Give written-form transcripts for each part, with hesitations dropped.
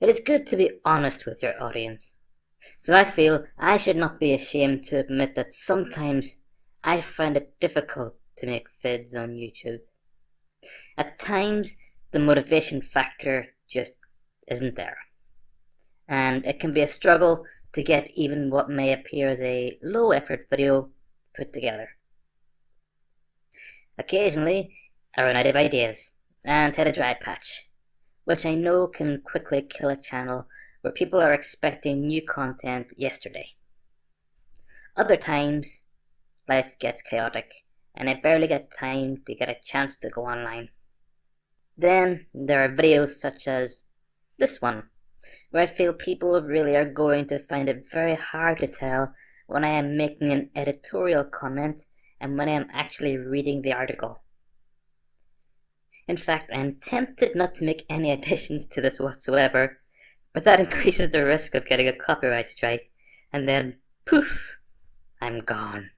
It is good to be honest with your audience. So I feel I should not be ashamed to admit that sometimes I find it difficult to make vids on YouTube. At times, the motivation factor just isn't there. And it can be a struggle to get even what may appear as a low effort video put together. Occasionally, I run out of ideas and hit a dry patch, which I know can quickly kill a channel where people are expecting new content yesterday. Other times, life gets chaotic and I barely get time to get a chance to go online. Then there are videos such as this one, where I feel people really are going to find it very hard to tell when I am making an editorial comment and when I am actually reading the article. In fact, I am tempted not to make any additions to this whatsoever, but that increases the risk of getting a copyright strike, and then poof, I'm gone.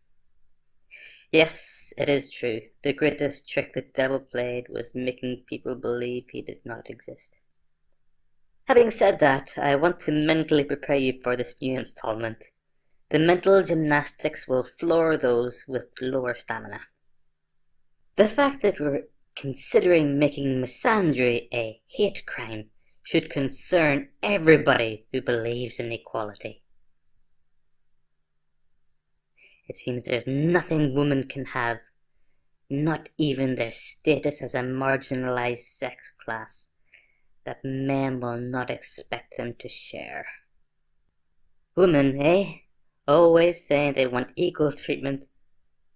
Yes, it is true. The greatest trick the devil played was making people believe he did not exist. Having said that, I want to mentally prepare you for this new installment. The mental gymnastics will floor those with lower stamina. The fact that we're considering making misandry a hate crime should concern everybody who believes in equality. It seems there's nothing women can have, not even their status as a marginalized sex class, that men will not expect them to share. Women, eh? Always saying they want equal treatment,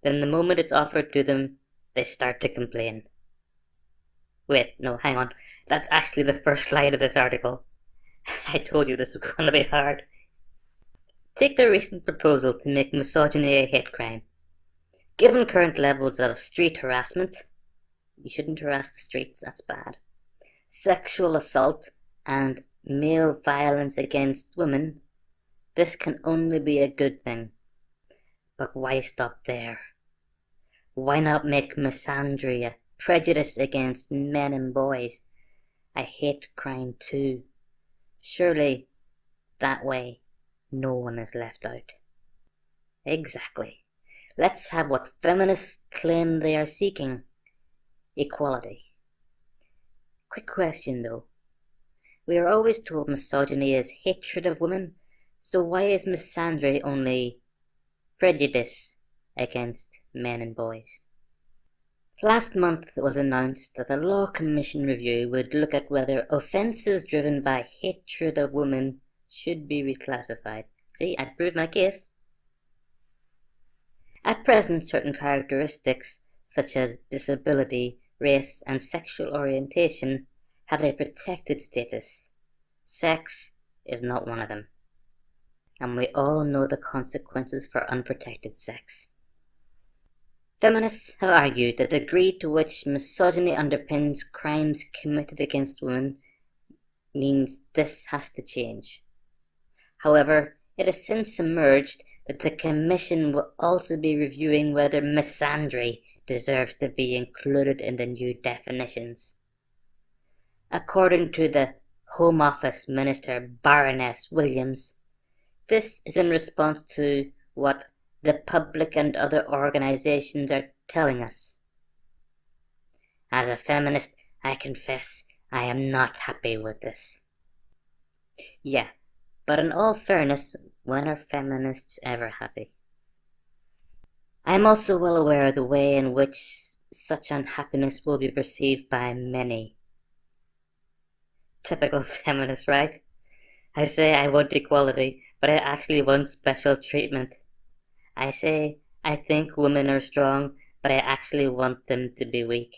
then the moment it's offered to them, they start to complain. Wait, no, hang on. That's actually the first line of this article. I told you this was going to be hard. Take the recent proposal to make misogyny a hate crime. Given current levels of street harassment, you shouldn't harass the streets, that's bad, sexual assault, and male violence against women, this can only be a good thing. But why stop there? Why not make misandry a prejudice against men and boys a hate crime too? Surely that way no one is left out. Exactly. Let's have what feminists claim they are seeking: equality. Quick question though. We are always told misogyny is hatred of women, so why is misandry only prejudice against men and boys? Last month it was announced that a law commission review would look at whether offences driven by hatred of women should be reclassified. See, I proved my case. At present, certain characteristics such as disability, race, and sexual orientation have a protected status. Sex is not one of them. And we all know the consequences for unprotected sex. Feminists have argued that the degree to which misogyny underpins crimes committed against women means this has to change. However, it has since emerged that the Commission will also be reviewing whether misandry deserves to be included in the new definitions. According to the Home Office Minister Baroness Williams, this is in response to what the public and other organisations are telling us. As a feminist, I confess I am not happy with this. Yeah, but in all fairness, when are feminists ever happy? I am also well aware of the way in which such unhappiness will be perceived by many. Typical feminist, right? I say I want equality, but I actually want special treatment. I say I think women are strong, but I actually want them to be weak.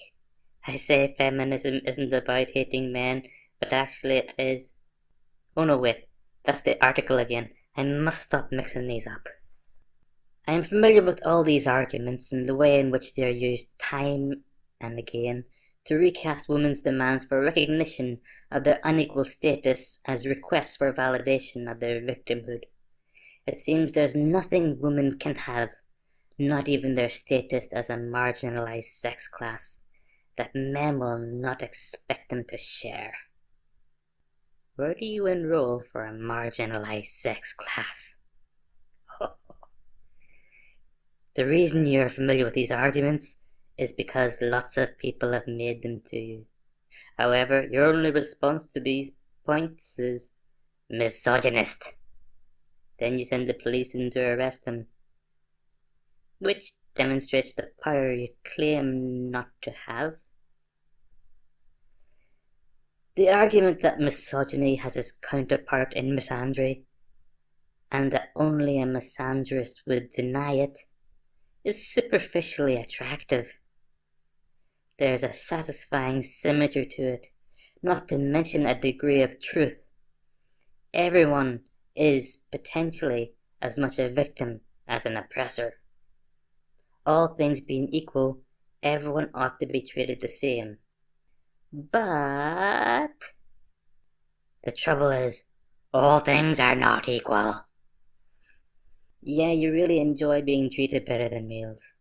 I say feminism isn't about hating men, but actually it is. Oh no, wait, that's the article again. I must stop mixing these up. I am familiar with all these arguments and the way in which they are used time and again to recast women's demands for recognition of their unequal status as requests for validation of their victimhood. It seems there's nothing women can have, not even their status as a marginalized sex class, that men will not expect them to share. where do you enroll for a marginalized sex class? The reason you're familiar with these arguments is because lots of people have made them to you. However, your only response to these points is misogynist. Then you send the police in to arrest them, which demonstrates the power you claim not to have. The argument that misogyny has its counterpart in misandry, and that only a misandrist would deny it, is superficially attractive. There's a satisfying symmetry to it, not to mention a degree of truth. Everyone is potentially as much a victim as an oppressor. All things being equal, everyone ought to be treated the same. But the trouble is, all things are not equal. Yeah, you really enjoy being treated better than males.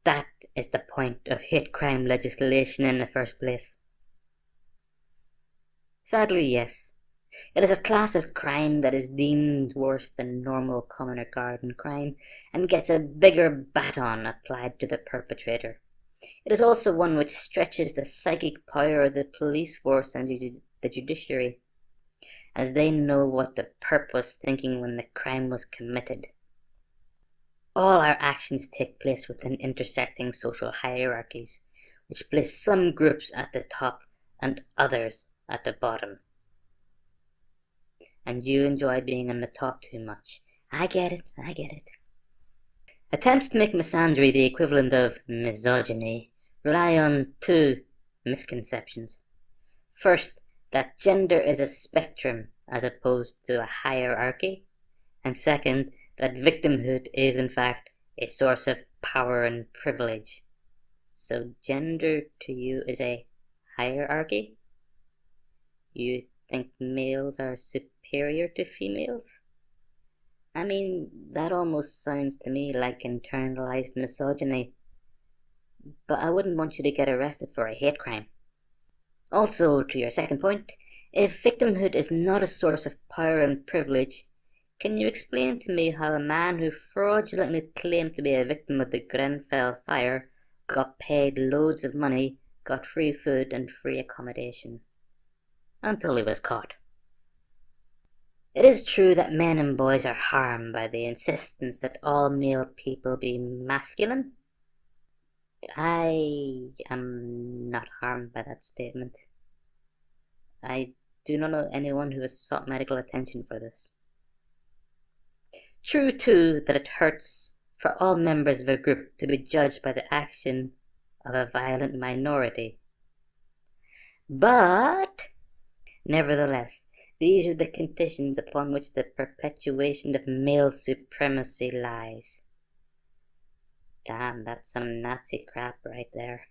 That is the point of hate crime legislation in the first place. Sadly, yes. It is a class of crime that is deemed worse than normal common or garden crime and gets a bigger baton applied to the perpetrator. It is also one which stretches the psychic power of the police force and the judiciary, as they know what the perp was thinking when the crime was committed. All our actions take place within intersecting social hierarchies, which place some groups at the top and others at the bottom. And you enjoy being on the top too much. I get it. Attempts to make misandry the equivalent of misogyny rely on two misconceptions. First, that gender is a spectrum as opposed to a hierarchy, and second, that victimhood is in fact a source of power and privilege. So gender to you is a hierarchy? You think males are superior to females? I mean, that almost sounds to me like internalized misogyny. But I wouldn't want you to get arrested for a hate crime. Also, to your second point, if victimhood is not a source of power and privilege, can you explain to me how a man who fraudulently claimed to be a victim of the Grenfell fire got paid loads of money, got free food and free accommodation? Until he was caught. It is true that men and boys are harmed by the insistence that all male people be masculine. I am not harmed by that statement. I do not know anyone who has sought medical attention for this. True, too, that it hurts for all members of a group to be judged by the action of a violent minority. But, nevertheless, these are the conditions upon which the perpetuation of male supremacy lies. Damn, that's some Nazi crap right there.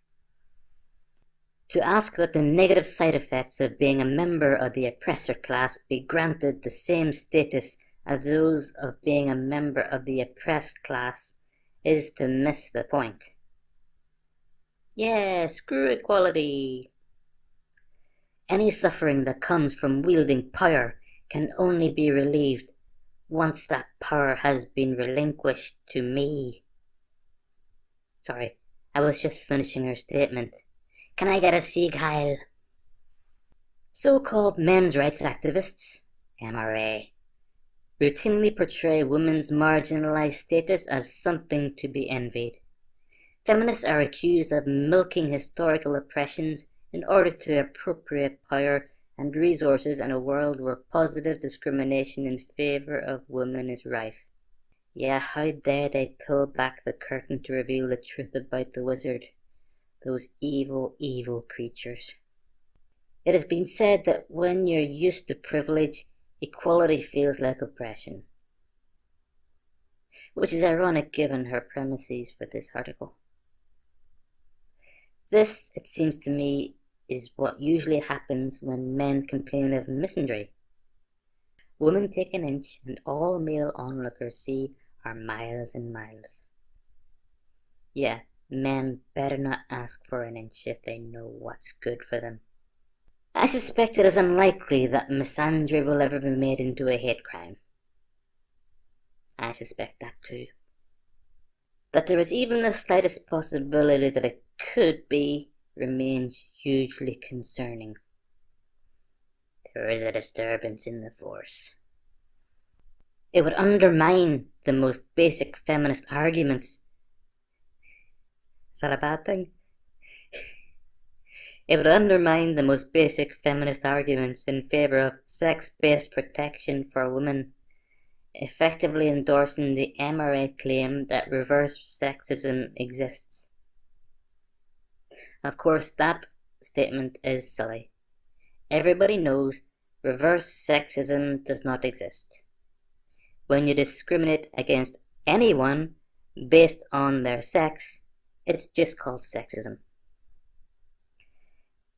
To ask that the negative side effects of being a member of the oppressor class be granted the same status as those of being a member of the oppressed class is to miss the point. Yeah, screw equality. Any suffering that comes from wielding power can only be relieved once that power has been relinquished to me. Sorry, I was just finishing her statement. Can I get a Sieg Heil? So-called men's rights activists, MRA, routinely portray women's marginalized status as something to be envied. Feminists are accused of milking historical oppressions in order to appropriate power and resources in a world where positive discrimination in favor of women is rife. Yeah, how dare they pull back the curtain to reveal the truth about the wizard? Those evil, evil creatures. It has been said that when you're used to privilege, equality feels like oppression. Which is ironic given her premises for this article. This, it seems to me, is what usually happens when men complain of misandry. Women take an inch and all male onlookers see are miles and miles. Yeah, men better not ask for an inch if they know what's good for them. I suspect it is unlikely that misandry will ever be made into a hate crime. I suspect that too. That there is even the slightest possibility that it could be remains hugely concerning. There is a disturbance in the force. It would undermine the most basic feminist arguments. Is that a bad thing? It would undermine the most basic feminist arguments in favor of sex-based protection for women, effectively endorsing the MRA claim that reverse sexism exists. Of course, that statement is silly. Everybody knows reverse sexism does not exist. When you discriminate against anyone based on their sex, it's just called sexism.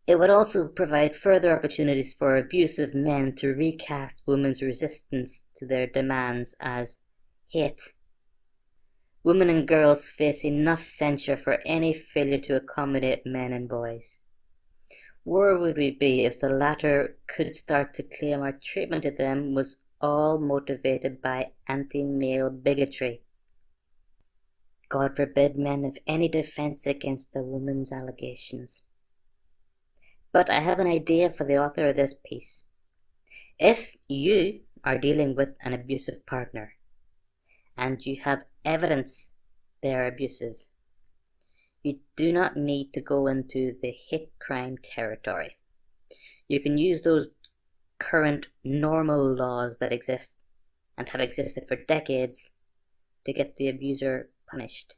It would also provide further opportunities for abusive men to recast women's resistance to their demands as hate. Women and girls face enough censure for any failure to accommodate men and boys. Where would we be if the latter could start to claim our treatment of them was all motivated by anti-male bigotry? God forbid men have any defense against a woman's allegations. But I have an idea for the author of this piece. If you are dealing with an abusive partner, and you have evidence they are abusive, you do not need to go into the hate crime territory. You can use those current normal laws that exist and have existed for decades to get the abuser punished.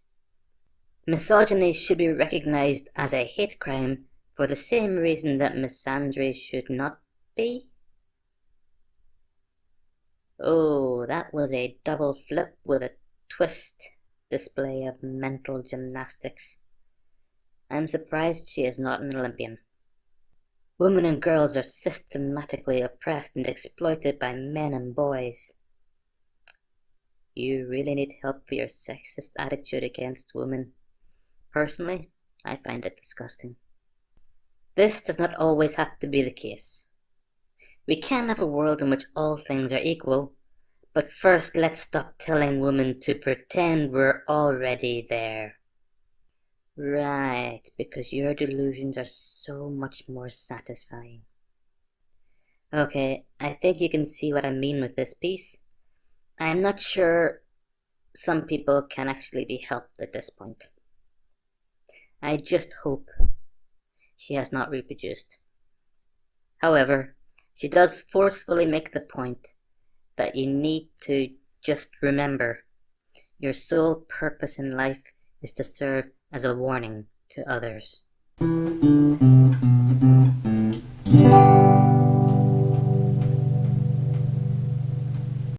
Misogyny should be recognized as a hate crime for the same reason that misandry should not be. Oh, that was a double flip with a twist display of mental gymnastics. I'm surprised she is not an Olympian. Women and girls are systematically oppressed and exploited by men and boys. You really need help for your sexist attitude against women. Personally, I find it disgusting. This does not always have to be the case. We can have a world in which all things are equal, but first let's stop telling women to pretend we're already there. Right, because your delusions are so much more satisfying. Okay, I think you can see what I mean with this piece. I'm not sure some people can actually be helped at this point. I just hope she has not reproduced. However, she does forcefully make the point that you need to just remember your sole purpose in life is to serve as a warning to others.